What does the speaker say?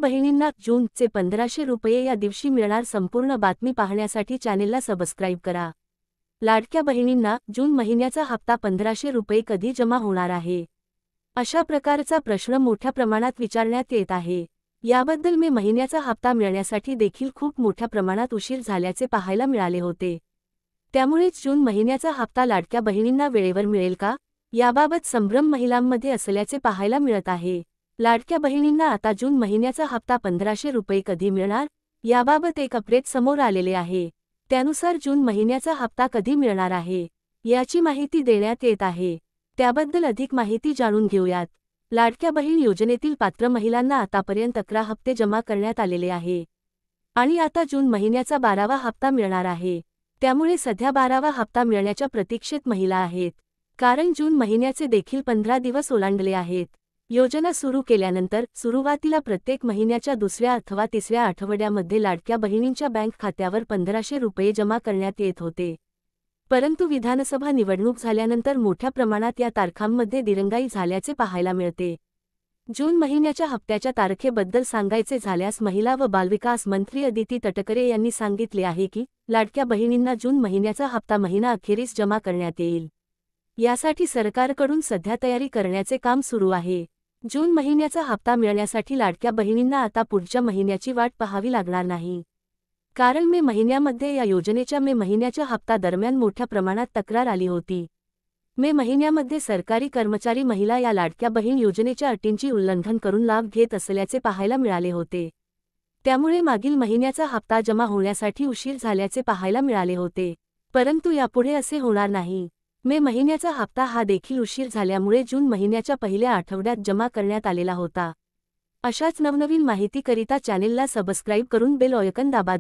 बहिणींना जूनचे 1500 रुपये या दिवशी मिळणार. संपूर्ण बातमी पाहण्यासाठी चॅनेलला सबस्क्राईब करा. लाडक्या बहिणींना जून महिन्याचा हप्ता 1500 रुपये कधी जमा होणार आहे? अशा प्रकारचा प्रश्न मोठ्या प्रमाणात विचारण्यात येत आहे. याबद्दल मे महिन्याचा हप्ता मिळण्यासाठी देखील खूप मोठ्या प्रमाणात उशीर झाल्याचे पाहायला मिळाले होते. त्यामुळेच जून महिन्याचा हप्ता लाडक्या बहिणींना वेळेवर मिळेल का, याबाबत संभ्रम महिलांमध्ये असल्याचे पाहायला मिळत आहे. लाडक्या बहिणींना आता जून महिन्याचा हप्ता 1500 रुपये कधी मिळणार, याबाबत एक अपडेट समोर आलेले आहे. त्यानुसार जून महिन्याचा हप्ता कधी मिळणार आहे, याची माहिती देण्यात येत आहे. त्याबद्दल अधिक माहिती जाणून घेऊयात. लाडक्या बहीण योजनेतील पात्र महिलांना आतापर्यंत 11 हप्ते जमा करण्यात आलेले आहे आणि आता जून महिन्याचा 12वा हप्ता मिळणार आहे. त्यामुळे सध्या 12वा हप्ता मिळण्याच्या प्रतीक्षेत महिला आहेत. कारण जून महिन्याचे देखील 15 दिवस ओलांडले आहेत. योजना सुरू केल्यानंतर सुरुवातीला प्रत्येक महिन्याच्या दुसऱ्या अथवा तिसऱ्या आठवड्यामध्ये लाडक्या बहिणींच्या बँक खात्यावर 1500 रुपये जमा करण्यात येत होते. परंतु विधानसभा निवडणूक झाल्यानंतर मोठ्या प्रमाणात या तारखांमध्ये दिरंगाई झाल्याचे पाहायला मिळते. जून महिन्याच्या हप्त्याच्या तारखेबद्दल सांगायचे झाल्यास महिला व बालविकास मंत्री अदिती तटकरे यांनी सांगितले आहे की लाडक्या बहिणींना जून महिन्याचा हप्ता महिना अखेरीस जमा करण्यात येईल. यासाठी सरकारकडून सध्या तयारी करण्याचे काम सुरू आहे. जून महिन्याचा हप्ता मिळण्यासाठी लाडक्या बहिणींना आता पुढच्या महिन्याची वाट पाहावी लागणार नाही. कारण मे महिन्यामध्ये या योजनेच्या मे महिन्याच्या हप्ता दरम्यान मोठ्या प्रमाणात तक्रार आली होती. मे महिन्यामध्ये सरकारी कर्मचारी महिला या लाडक्या बहीण योजनेच्या अटींची उल्लंघन करून लाभ घेत असल्याचे पाहायला मिळाले होते. त्यामुळे मागील महिन्याचा हप्ता जमा होण्यासाठी उशीर झाल्याचे पाहायला मिळाले होते. परंतु यापुढे असे होणार नाही. मे महिन्याचा हप्ता हा देखील उशीर झाल्यामुळे जून महिन्याच्या पहिल्या आठवड्यात जमा करण्यात आलेला होता. अशाच नवनवीन माहितीकरिता चॅनेलला सबस्क्राईब करून बेल आयकॉन दाबा.